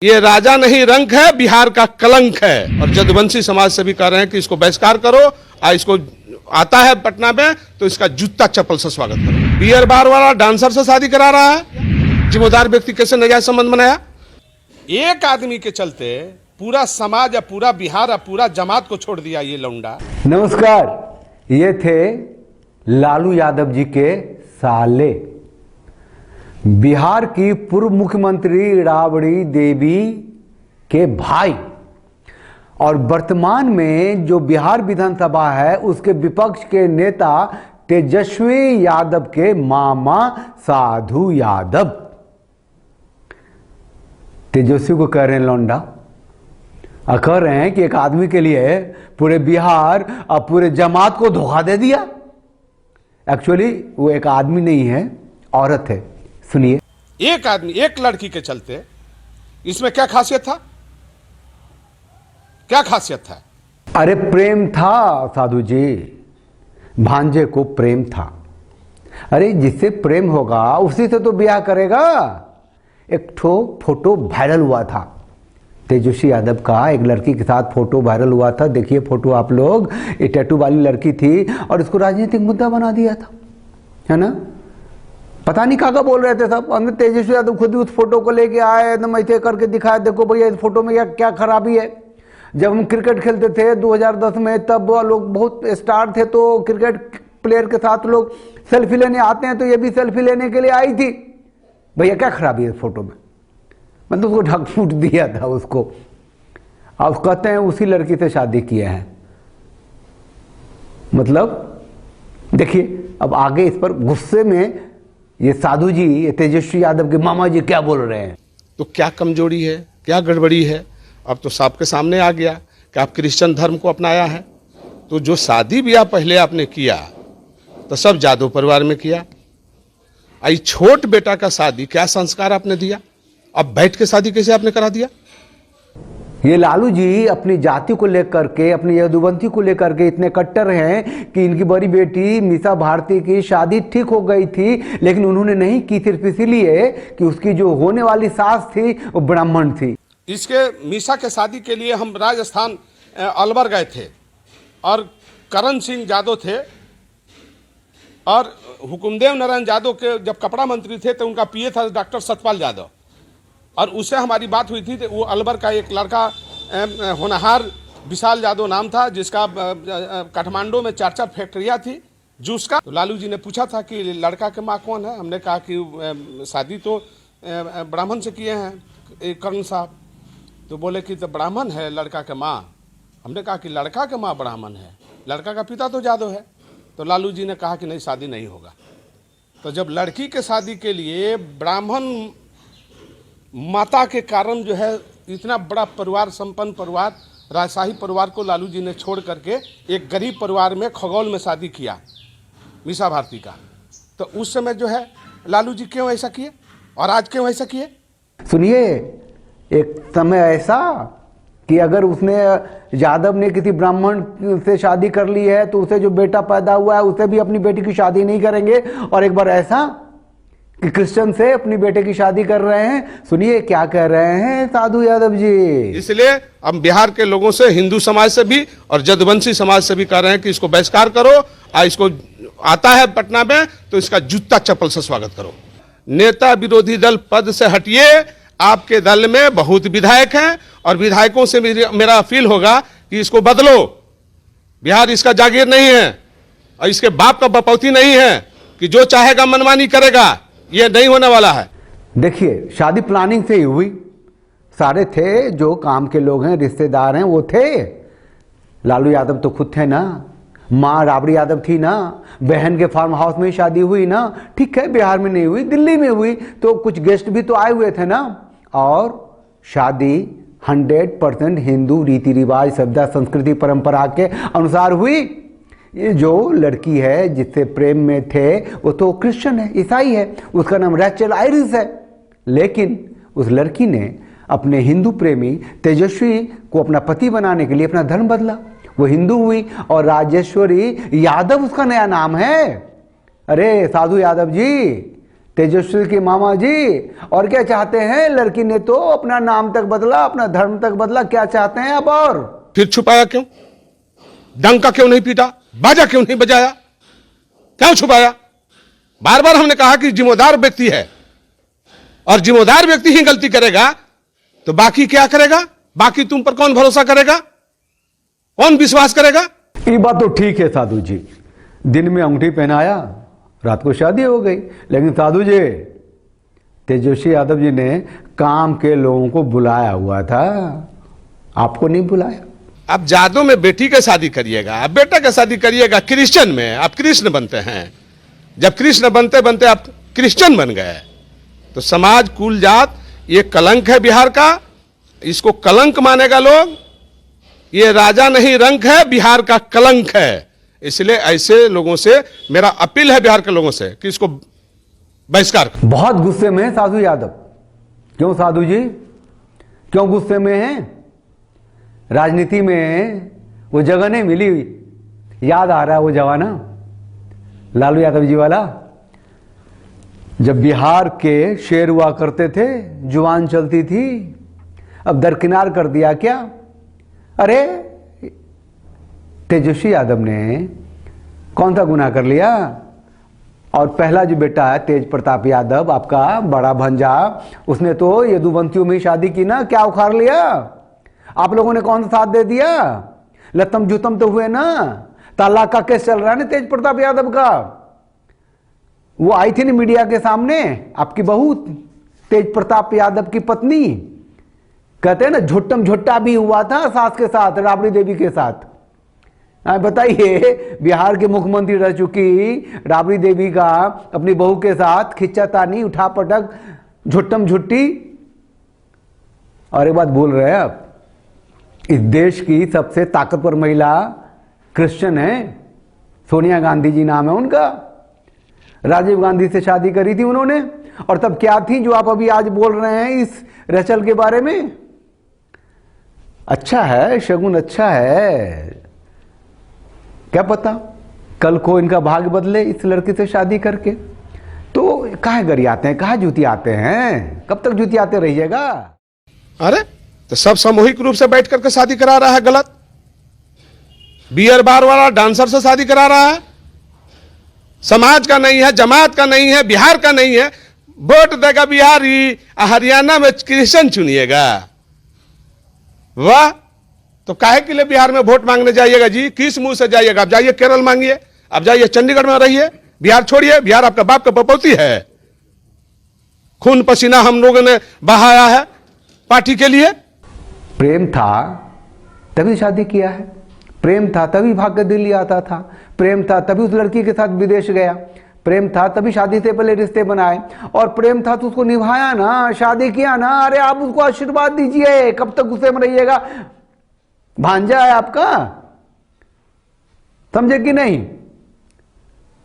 ये राजा नहीं रंक है, बिहार का कलंक है। और जदुवंशी समाज से भी कह रहे हैं कि इसको बहिष्कार करो, इसको आता है पटना में तो इसका जूता चप्पल से स्वागत करो। बियर बार वाला डांसर से शादी करा रहा है, जिम्मेदार व्यक्ति कैसे नाजायज संबंध बनाया? एक आदमी के चलते पूरा समाज या पूरा बिहार या पूरा जमात को छोड़ दिया ये लौंडा। नमस्कार, ये थे लालू यादव जी के साले, बिहार की पूर्व मुख्यमंत्री राबड़ी देवी के भाई, और वर्तमान में जो बिहार विधानसभा है उसके विपक्ष के नेता तेजस्वी यादव के मामा साधु यादव। तेजस्वी को कह रहे हैं लौंडा, और कह रहे हैं कि एक आदमी के लिए पूरे बिहार और पूरे जमात को धोखा दे दिया। एक्चुअली वो एक आदमी नहीं है, औरत है। सुनिए। एक आदमी एक लड़की के चलते, इसमें क्या खासियत था? क्या खासियत था? अरे प्रेम था साधु जी, भांजे को प्रेम था। अरे जिससे प्रेम होगा उसी से तो ब्याह करेगा। एक ठो फोटो वायरल हुआ था तेजस्वी यादव का, एक लड़की के साथ फोटो वायरल हुआ था। देखिए फोटो आप लोग, ये टैटू वाली लड़की थी और इसको राजनीतिक मुद्दा बना दिया था, है ना। पता नहीं क्या बोल रहे थे सब। अंदर तेजस्वी यादव खुद ही उस फोटो को लेके आए, एकदम ऐसे करके दिखाया, देखो भैया इस फोटो में क्या खराबी है। जब हम क्रिकेट खेलते थे 2010 में, तब लोग बहुत स्टार थे तो क्रिकेट प्लेयर के साथ लोग सेल्फी लेने आते हैं, तो ये भी सेल्फी लेने के लिए आई थी। भैया क्या खराबी है इस फोटो में? मतलब उसको ढक फूट दिया था उसको। अब कहते हैं उसी लड़की से शादी किए हैं। मतलब देखिए अब आगे इस पर गुस्से में ये साधु जी, ये तेजस्वी यादव के मामा जी क्या बोल रहे हैं। तो क्या कमजोरी है, क्या गड़बड़ी है? अब तो सबके सामने आ गया कि आप क्रिश्चियन धर्म को अपनाया है। तो जो शादी ब्याह पहले आपने किया तो सब जादव परिवार में किया। आई छोट बेटा का शादी क्या संस्कार आपने दिया? अब बैठ के शादी कैसे आपने करा दिया? ये लालू जी अपनी जाति को लेकर के, अपनी यदुवंशी को लेकर के इतने कट्टर हैं कि इनकी बड़ी बेटी मीसा भारती की शादी ठीक हो गई थी, लेकिन उन्होंने नहीं की सिर्फ इसीलिए कि उसकी जो होने वाली सास थी वो ब्राह्मण थी। इसके मीसा के शादी के लिए हम राजस्थान अलवर गए थे, और करण सिंह यादव थे और हुकुमदेव नारायण यादव के जब कपड़ा मंत्री थे तो उनका पीए था डॉक्टर सतपाल यादव, और उससे हमारी बात हुई थी। तो वो अलवर का एक लड़का होनहार विशाल यादव नाम था, जिसका काठमांडू में 4 फैक्ट्रियाँ थी जूस का। तो लालू जी ने पूछा था कि लड़का के माँ कौन है? हमने कहा कि शादी तो ब्राह्मण से किए हैं कर्ण साहब। तो बोले कि तो ब्राह्मण है लड़का के माँ। हमने कहा कि लड़का के माँ ब्राह्मण है, लड़का का पिता तो यादव है। तो लालू जी ने कहा कि नहीं, शादी नहीं होगा। तो जब लड़की के शादी के लिए ब्राह्मण माता के कारण जो है इतना बड़ा परिवार, संपन्न परिवार, राजशाही परिवार को लालू जी ने छोड़ करके एक गरीब परिवार में खगौल में शादी किया मीसा भारती का, तो उस समय जो है लालू जी क्यों ऐसा किए और आज क्यों ऐसा किए? सुनिए, एक समय ऐसा कि अगर उसने यादव ने किसी ब्राह्मण से शादी कर ली है तो उसे जो बेटा पैदा हुआ है उसे भी अपनी बेटी की शादी नहीं करेंगे। और एक बार ऐसा कि क्रिश्चियन से अपनी बेटे की शादी कर रहे हैं। सुनिए क्या कह रहे हैं साधु यादव जी। इसलिए हम बिहार के लोगों से, हिंदू समाज से भी और जदुवंशी समाज से भी कह रहे हैं कि इसको बहिष्कार करो, इसको आता है पटना में तो इसका जूता चप्पल से स्वागत करो। नेता विरोधी दल पद से हटिए, आपके दल में बहुत विधायक हैं और विधायकों से मेरा अपील होगा कि इसको बदलो। बिहार इसका जागीर नहीं है और इसके बाप का बपौती नहीं है कि जो चाहेगा मनमानी करेगा। ये नहीं होने वाला है। देखिए शादी प्लानिंग से ही हुई, सारे थे जो काम के लोग हैं, रिश्तेदार हैं, वो थे। लालू यादव तो खुद थे ना, माँ राबड़ी यादव थी ना, बहन के फार्म हाउस में ही शादी हुई ना। ठीक है बिहार में नहीं हुई, दिल्ली में हुई, तो कुछ गेस्ट भी तो आए हुए थे ना। और शादी 100% हिंदू रीति रिवाज, सभ्यता, संस्कृति, परंपरा के अनुसार हुई। ये जो लड़की है जिससे प्रेम में थे वो तो क्रिश्चियन है, ईसाई है, उसका नाम रैचल आयरिस है। लेकिन उस लड़की ने अपने हिंदू प्रेमी तेजस्वी को अपना पति बनाने के लिए अपना धर्म बदला, वो हिंदू हुई और राजेश्वरी यादव उसका नया नाम है। अरे साधु यादव जी, तेजस्वी के मामा जी। और क्या चाहते हैं? लड़की ने तो अपना नाम तक बदला, अपना धर्म तक बदला, क्या चाहते हैं अब? और फिर छुपाया क्यों? डंका क्यों नहीं पीटा? बाजा क्यों नहीं बजाया? क्यों छुपाया? बार बार हमने कहा कि जिम्मेदार व्यक्ति है, और जिम्मेदार व्यक्ति ही गलती करेगा तो बाकी क्या करेगा? बाकी तुम पर कौन भरोसा करेगा? कौन विश्वास करेगा? ये बात तो ठीक है साधु जी, दिन में अंगूठी पहनाया, रात को शादी हो गई। लेकिन साधु जी, तेजस्वी यादव जी ने काम के लोगों को बुलाया हुआ था, आपको नहीं बुलाया। आप जादू में बेटी का शादी करिएगा, आप बेटा का शादी करिएगा, क्रिश्चियन में आप कृष्ण बनते हैं। जब कृष्ण बनते बनते आप क्रिश्चियन बन गए तो समाज, कुल, जात, ये कलंक है बिहार का, इसको कलंक मानेगा लोग। ये राजा नहीं रंक है, बिहार का कलंक है। इसलिए ऐसे लोगों से मेरा अपील है, बिहार के लोगों से, कि इसको बहिष्कार करो। बहुत गुस्से में है साधु यादव। क्यों साधु जी, क्यों गुस्से में हैं? राजनीति में वो जगह नहीं मिली। याद आ रहा है वो जमाना, लालू यादव जी वाला, जब बिहार के शेर हुआ करते थे, जुबान चलती थी, अब दरकिनार कर दिया क्या? अरे तेजस्वी यादव ने कौन सा गुनाह कर लिया? और पहला जो बेटा है तेज प्रताप यादव, आपका बड़ा भंजा, उसने तो यदुवंतियों में शादी की ना, क्या उखाड़ लिया? आप लोगों ने कौन सा साथ दे दिया? लतम जुतम तो हुए ना। तालाक का केस चल रहा है ना तेज प्रताप यादव का। वो आई थी ना मीडिया के सामने, आपकी बहू तेज प्रताप यादव की पत्नी, कहते हैं ना झुट्टम झुट्टा भी हुआ था सास के साथ, राबड़ी देवी के साथ। बताइए, बिहार के मुख्यमंत्री रह चुकी राबड़ी देवी का अपनी बहू के साथ खिंचातानी, उठा पटक, झुट्टम झुट्टी। और एक बात बोल रहे हैं आप, इस देश की सबसे ताकतवर महिला क्रिश्चियन है, सोनिया गांधी जी नाम है उनका। राजीव गांधी से शादी करी थी उन्होंने, और तब क्या थी जो आप अभी आज बोल रहे हैं इस रचल के बारे में? अच्छा है, शगुन अच्छा है। क्या पता कल को इनका भाग्य बदले इस लड़की से शादी करके। तो काहे गरियाते हैं, कहाँ जूती आते हैं? कब तक जूती आते रहिएगा? अरे तो सब सामूहिक रूप से बैठ करके शादी करा रहा है, गलत। बियर बार वाला डांसर से शादी करा रहा है, समाज का नहीं है, जमात का नहीं है, बिहार का नहीं है। वोट देगा बिहारी, हरियाणा में क्रिश्चियन चुनिएगा। वाह, तो काहे के लिए बिहार में वोट मांगने जाइएगा जी? किस मुंह से जाइएगा? आप जाइए केरल मांगिए, आप जाइए चंडीगढ़ में रहिए, बिहार छोड़िए। बिहार आपका बाप का पपौती है, खून पसीना हम लोगों ने बहाया है पार्टी के लिए। प्रेम था तभी शादी किया है, प्रेम था तभी भाग कर दिल्ली आता था, प्रेम था तभी उस लड़की के साथ विदेश गया, प्रेम था तभी शादी से पहले रिश्ते बनाए, और प्रेम था तो उसको निभाया ना, शादी किया ना। अरे आप उसको आशीर्वाद दीजिए, कब तक गुस्से में रहिएगा? भांजा है आपका, समझे कि नहीं?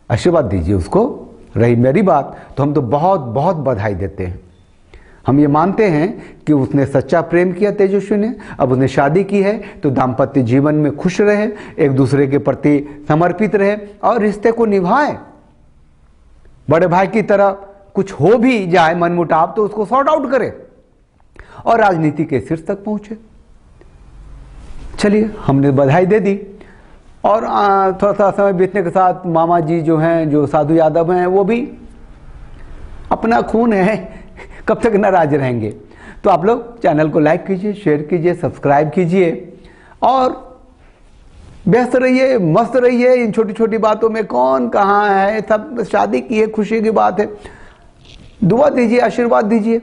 आशीर्वाद दीजिए उसको। रही मेरी बात तो हम तो बहुत बहुत बधाई देते हैं। हम ये मानते हैं कि उसने सच्चा प्रेम किया तेजस्वी ने, अब उसने शादी की है तो दाम्पत्य जीवन में खुश रहे, एक दूसरे के प्रति समर्पित रहे और रिश्ते को निभाए। बड़े भाई की तरह कुछ हो भी जाए मनमुटाव तो उसको सॉर्ट आउट करे और राजनीति के शीर्ष तक पहुंचे। चलिए, हमने बधाई दे दी। और थोड़ा सा समय बीतने के साथ मामा जी जो हैं, जो साधु यादव हैं, वो भी अपना खून है, कब तक नाराज रहेंगे। तो आप लोग चैनल को लाइक कीजिए, शेयर कीजिए, सब्सक्राइब कीजिए और व्यस्त रहिए, मस्त रहिए। इन छोटी छोटी बातों में कौन कहाँ है, सब शादी की है, खुशी की बात है। दुआ दीजिए, आशीर्वाद दीजिए।